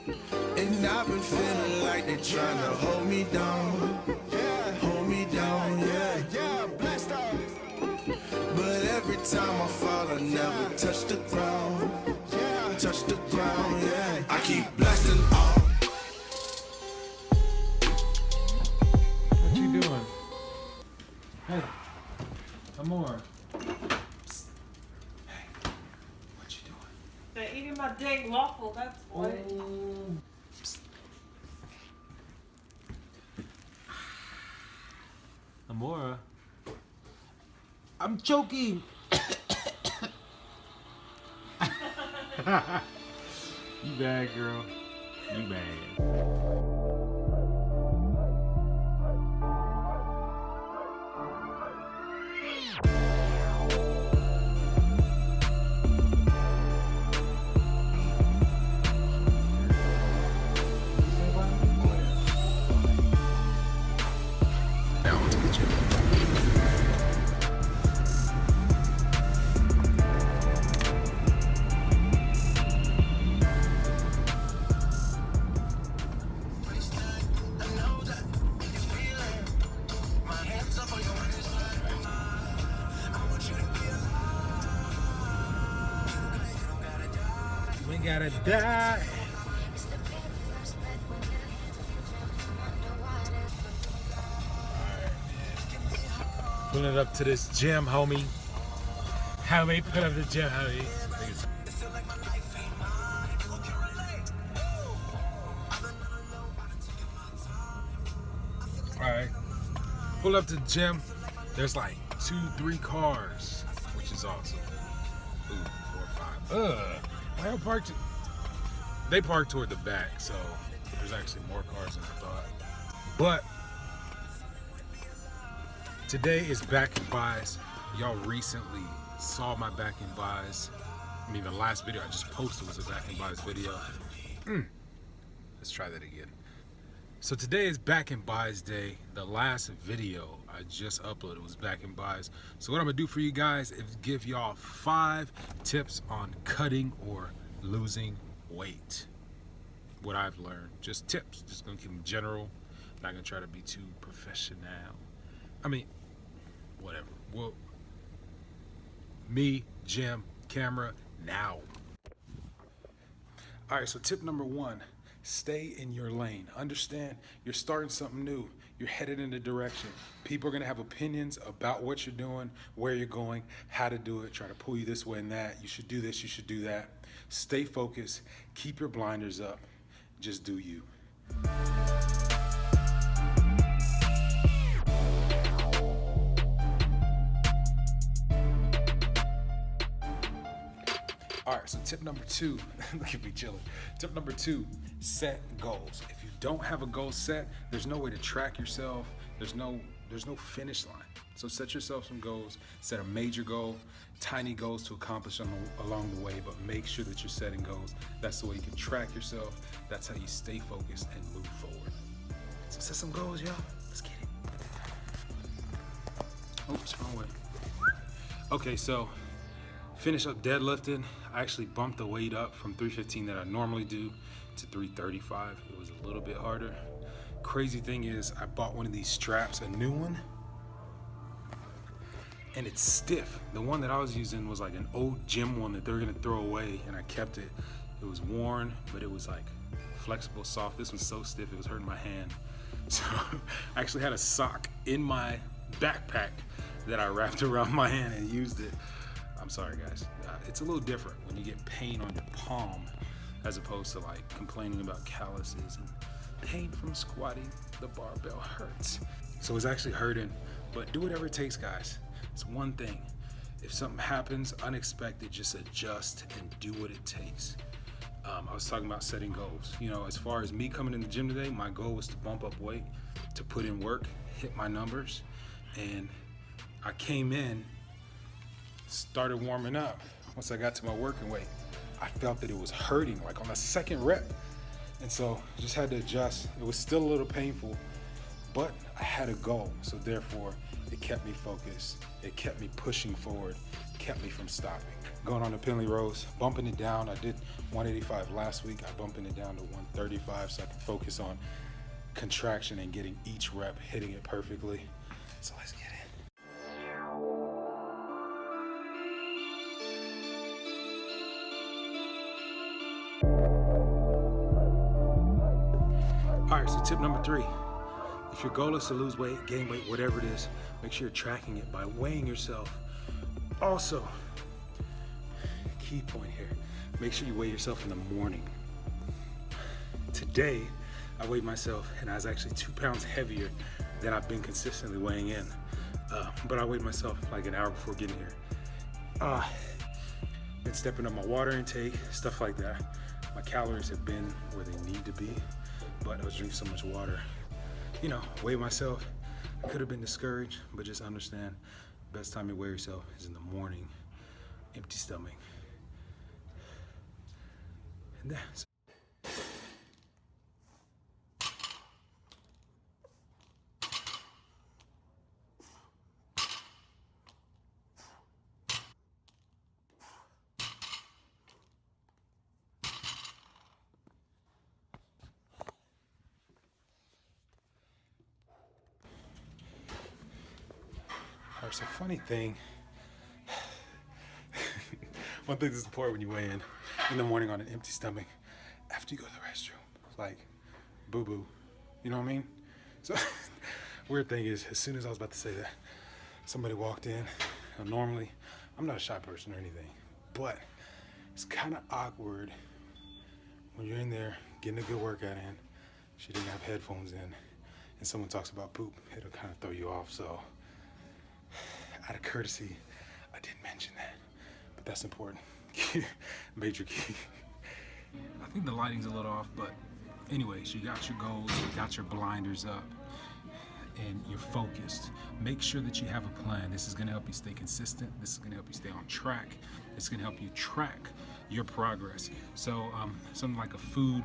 And I've been feeling like they're trying to hold me down. Hold me down, yeah. But every time I fall, I never touch the ground. Touch the ground, yeah. I keep blasting off. What you doing? Hey, Amor. Psst. Hey, what you doing? They're eating my dang waffle, that's what. Oh. Psst. Amora. I'm choking. You bad, girl. You bad. Down to the gym. We gotta die. Pulling it up to this gym, homie. Homie, put up the gym, homie. Alright. Pull up to the gym. There's like 2-3 cars, which is awesome. Ooh, 4 or 5. Why y'all parked? They parked toward the back, so there's actually more cars than I thought. But today is back and buys. Y'all recently saw my back and buys. I mean, the last video I just posted was a back and buys video. Let's try that again. So today is back and buys day. The last video I just uploaded was back and buys. So what I'm gonna do for you guys is give y'all 5 tips on cutting or losing weight. What I've learned, just tips. Just gonna keep them general. Not gonna try to be too professional. I mean, whatever. Well, me, Jim, camera, now. All right, so tip number 1, stay in your lane. Understand you're starting something new. You're headed in a direction. People are gonna have opinions about what you're doing, where you're going, how to do it, try to pull you this way and that. You should do this, you should do that. Stay focused, keep your blinders up, just do you. All right, so tip number 2, look at me chilling. Tip number 2, set goals. If you don't have a goal set, there's no way to track yourself. There's no finish line. So set yourself some goals, set a major goal, tiny goals to accomplish along the way, but make sure that you're setting goals. That's the way you can track yourself. That's how you stay focused and move forward. So set some goals, y'all. Let's get it. Oops, wrong way. Okay, so finish up deadlifting. I actually bumped the weight up from 315 that I normally do to 335. It was a little bit harder. Crazy thing is, I bought one of these straps, a new one, and it's stiff. The one that I was using was like an old gym one that they were gonna throw away, and I kept it. It was worn, but it was like flexible, soft. This one's so stiff, it was hurting my hand. So I actually had a sock in my backpack that I wrapped around my hand and used it. I'm sorry guys, it's a little different when you get pain on your palm as opposed to like complaining about calluses and pain from squatting. The barbell hurts. So it's actually hurting, but do whatever it takes, guys. It's one thing. If something happens unexpected, just adjust and do what it takes. I was talking about setting goals. You know, as far as me coming in the gym today, my goal was to bump up weight, to put in work, hit my numbers, and I came in, started warming up. Once I got to my working weight, I felt that it was hurting, like on the second rep. And so just had to adjust. It was still a little painful, but I had a goal. So therefore, it kept me focused. It kept me pushing forward, kept me from stopping. Going on the Penley rows, bumping it down. I did 185 last week. I'm bumping it down to 135 so I can focus on contraction and getting each rep, hitting it perfectly. So let's get it. All right, so tip number 3. If your goal is to lose weight, gain weight, whatever it is, make sure you're tracking it by weighing yourself. Also, key point here, make sure you weigh yourself in the morning. Today, I weighed myself and I was actually 2 pounds heavier than I've been consistently weighing in. But I weighed myself like an hour before getting here. Been stepping up my water intake, stuff like that. My calories have been where they need to be, but I was drinking so much water. You know, weigh myself. I could have been discouraged, but just understand, best time to weigh yourself is in the morning, empty stomach. And that's It's a funny thing. One thing that's important when you weigh in the morning on an empty stomach, after you go to the restroom, it's like boo-boo, you know what I mean? So weird thing is, as soon as I was about to say that, somebody walked in. Now, normally, I'm not a shy person or anything, but it's kind of awkward when you're in there getting a good workout in. She didn't have headphones in, and someone talks about poop. It'll kind of throw you off. So out of courtesy, I didn't mention that, but that's important. Major key. I think the lighting's a little off, but anyways, you got your goals, you got your blinders up, and you're focused. Make sure that you have a plan. This is gonna help you stay consistent. This is gonna help you stay on track. It's gonna help you track your progress. So something like a food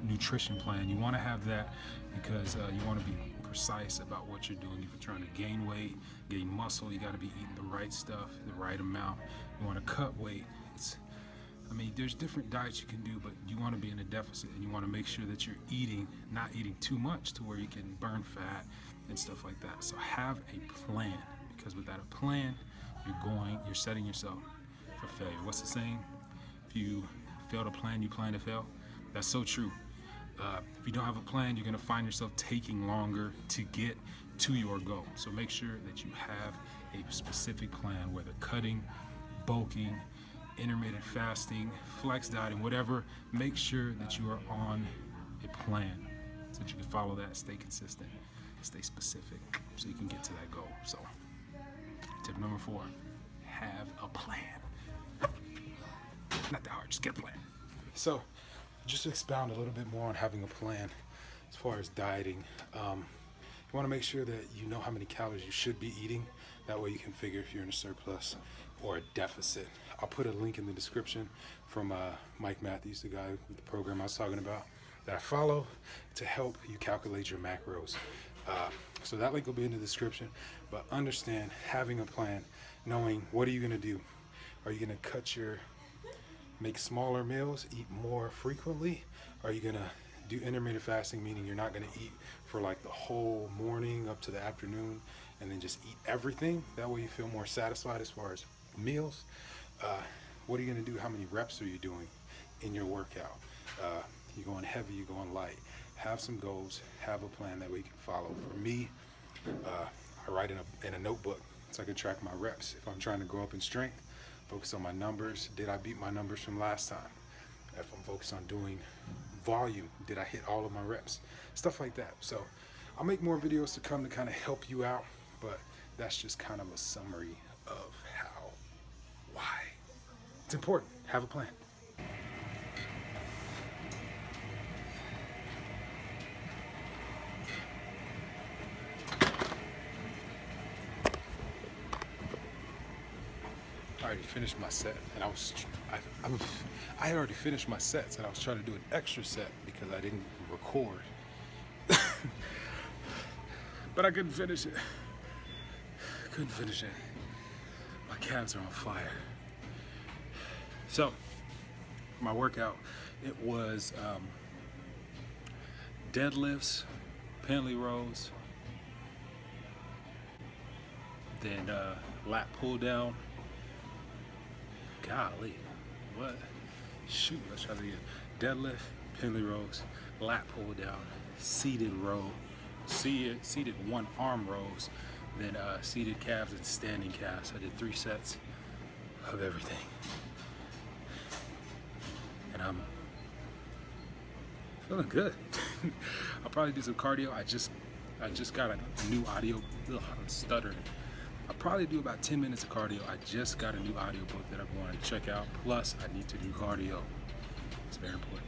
nutrition plan, you wanna have that because you wanna be precise about what you're doing. If you're trying to gain weight, gain muscle, you gotta be eating the right stuff, the right amount. You wanna cut weight. There's different diets you can do, but you wanna be in a deficit and you wanna make sure that you're not eating too much to where you can burn fat and stuff like that. So have a plan, because without a plan, you're setting yourself for failure. What's the saying? If you fail to plan, you plan to fail. That's so true. If you don't have a plan, you're gonna find yourself taking longer to get to your goal. So make sure that you have a specific plan, whether cutting, bulking, intermittent fasting, flex dieting, whatever. Make sure that you are on a plan so that you can follow that, stay consistent, stay specific, so you can get to that goal. So tip number 4, have a plan. Not that hard, just get a plan. So just to expound a little bit more on having a plan as far as dieting, you want to make sure that you know how many calories you should be eating. That way you can figure if you're in a surplus or a deficit. I'll put a link in the description from Mike Matthews, the guy with the program I was talking about, that I follow to help you calculate your macros. So that link will be in the description. But understand, having a plan, knowing what are you going to do. Are you going to make smaller meals, eat more frequently? Are you going to do intermittent fasting, meaning you're not going to eat for like the whole morning up to the afternoon and then just eat everything? That way you feel more satisfied as far as meals. What are you going to do? How many reps are you doing in your workout? You going heavy, you going light? Have some goals, have a plan that we can follow. For me, I write in a notebook so I can track my reps. If I'm trying to go up in strength, focus on my numbers. Did I beat my numbers from last time? If I'm focused on doing volume, did I hit all of my reps? Stuff like that. So I'll make more videos to come to kind of help you out, but that's just kind of a summary of why. It's important. Have a plan. I already finished my set, and I had already finished my sets, and I was trying to do an extra set because I didn't record. But I couldn't finish it. couldn't finish it. My calves are on fire. So, my workout, it was deadlifts, Penley rows, then lat pull down. Golly, what? Shoot, let's try that again. Deadlift, Penley rows, lat pull down, seated row, seated one arm rows, then seated calves and standing calves. I did 3 sets of everything. And I'm feeling good. I'll probably do some cardio. I just got a new audio. Ugh, I'm stuttering. I'll probably do about 10 minutes of cardio. I just got a new audiobook that I want to check out. Plus, I need to do cardio. It's very important.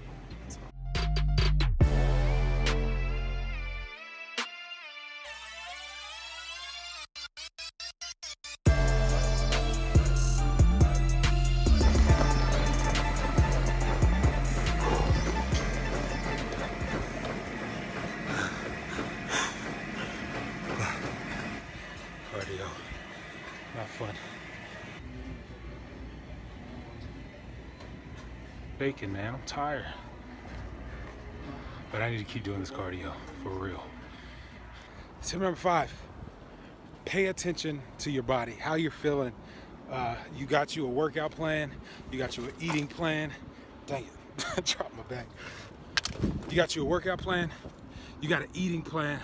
Cardio, not fun. Bacon, man, I'm tired. But I need to keep doing this cardio, for real. Tip number 5, pay attention to your body, how you're feeling. You got you a workout plan, you got you an eating plan. Dang it, I dropped my bag. You got you a workout plan, you got an eating plan.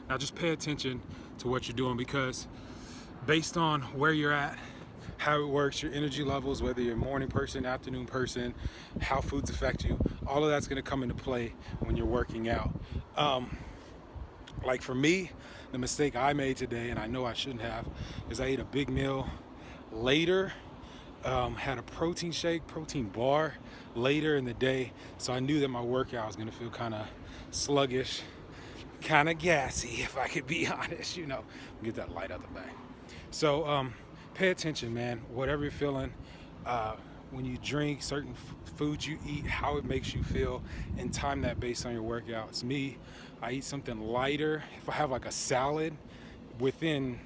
Now just pay attention to what you're doing, because based on where you're at, how it works, your energy levels, whether you're a morning person, afternoon person, how foods affect you, all of that's going to come into play when you're working out. Like for me, the mistake I made today, and I know I shouldn't have, is I ate a big meal later, had a protein shake, protein bar later in the day, so I knew that my workout was going to feel kind of sluggish, kind of gassy, if I could be honest, you know. Get that light out the back. So pay attention, man. Whatever you're feeling, when you drink, certain foods you eat, how it makes you feel, and time that based on your workouts. Me, I eat something lighter. If I have like a salad, within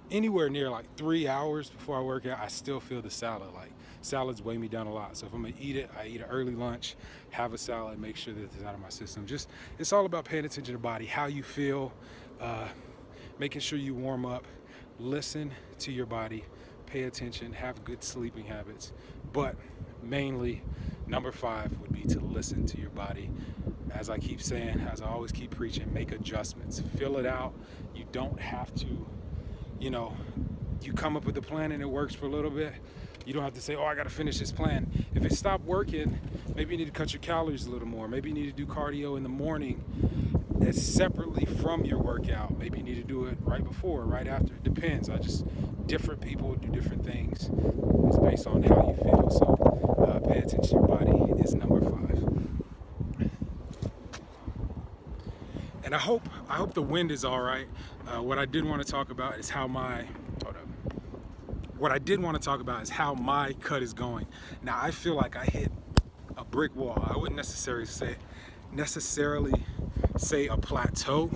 anywhere near like 3 hours before I work out, I still feel the salad. Like salads weigh me down a lot. So if I'm gonna eat it, I eat an early lunch, have a salad, make sure that it's out of my system. Just, it's all about paying attention to the body, how you feel, making sure you warm up, listen to your body, pay attention, have good sleeping habits. But mainly, number 5 would be to listen to your body. As I keep saying, as I always keep preaching, make adjustments, fill it out. You don't have to, you know, you come up with a plan and it works for a little bit. You don't have to say, oh, I got to finish this plan. If it stopped working, maybe you need to cut your calories a little more. Maybe you need to do cardio in the morning as separately from your workout. Maybe you need to do it right before, right after. It depends. Different people do different things. It's based on how you feel. So pay attention to your body is number 5. And I hope the wind is all right. What I did want to talk about is how my cut is going. Now I feel like I hit a brick wall. I wouldn't necessarily say a plateau,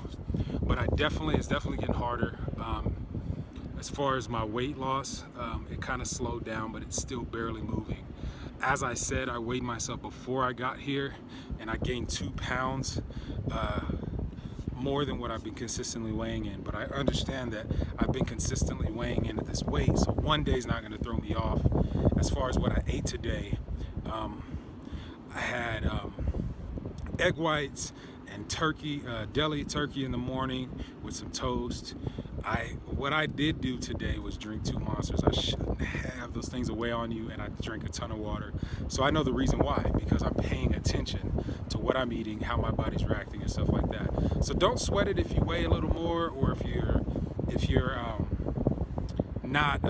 but it's definitely getting harder. As far as my weight loss, it kind of slowed down, but it's still barely moving. As I said, I weighed myself before I got here, and I gained 2 pounds more than what I've been consistently weighing in. But I understand that I've been consistently weighing in at this weight, so one day is not going to throw me off. As far as what I ate today, I had egg whites and turkey, deli turkey in the morning with some toast. What I did do today was drink 2 Monsters. I shouldn't have. Those things weigh on you, and I drank a ton of water. So I know the reason why, because I'm paying attention to what I'm eating, how my body's reacting, and stuff like that. So don't sweat it if you weigh a little more, or if you're not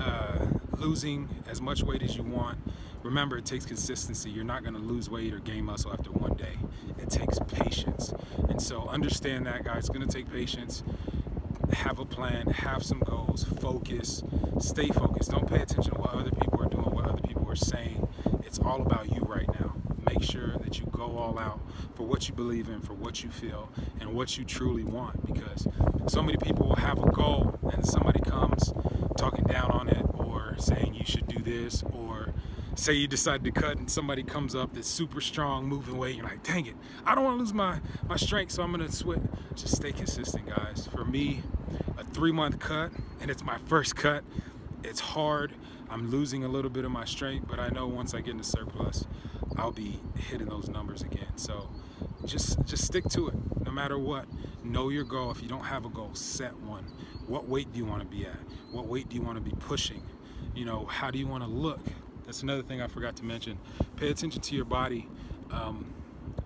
losing as much weight as you want. Remember, it takes consistency. You're not going to lose weight or gain muscle after one day. It takes patience. And so understand that, guys. It's going to take patience. Have a plan, have some goals, focus, stay focused. Don't pay attention to what other people are doing, what other people are saying. It's all about you right now. make sure that you go all out for what you believe in, for what you feel, and what you truly want. Because so many people will have a goal and somebody comes talking down on it, or saying you should do this, or say you decide to cut and somebody comes up that's super strong, moving weight, you're like, dang it, I don't want to lose my strength, so I'm gonna switch. Just stay consistent, guys. For me, a 3-month cut, and it's my first cut. It's hard. I'm losing a little bit of my strength, but I know once I get into surplus, I'll be hitting those numbers again. So just stick to it, no matter what. Know your goal. If you don't have a goal, set one. What weight do you want to be at? What weight do you want to be pushing? You know, how do you want to look? That's another thing I forgot to mention. Pay attention to your body. A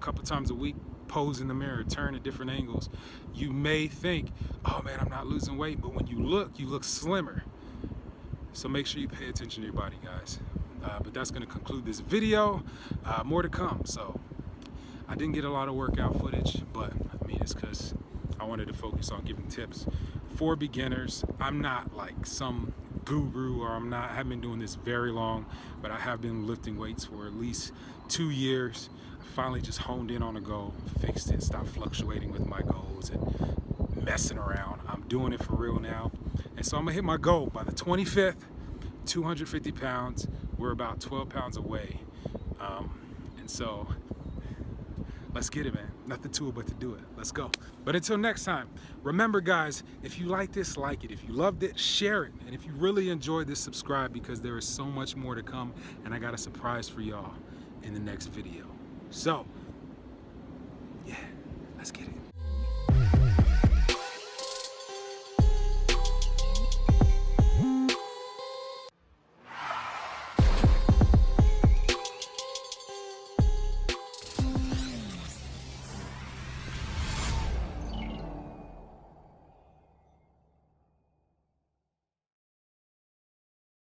couple times a week, pose in the mirror, turn at different angles. You may think, oh man, I'm not losing weight, but when you look slimmer. So make sure you pay attention to your body, guys. But that's gonna conclude this video. More to come. So I didn't get a lot of workout footage, but I mean, it's because I wanted to focus on giving tips for beginners. I'm not like some guru, or I haven't been doing this very long, but I have been lifting weights for at least 2 years. I finally just honed in on a goal, fixed it, stopped fluctuating with my goals and messing around. I'm doing it for real now. And so I'm gonna hit my goal by the 25th, 250 pounds. We're about 12 pounds away. And so let's get it, man. Nothing to it but to do it. Let's go. But until next time, remember, guys, if you like this, like it. If you loved it, share it. And if you really enjoyed this, subscribe, because there is so much more to come. And I got a surprise for y'all in the next video. So, yeah, let's get it.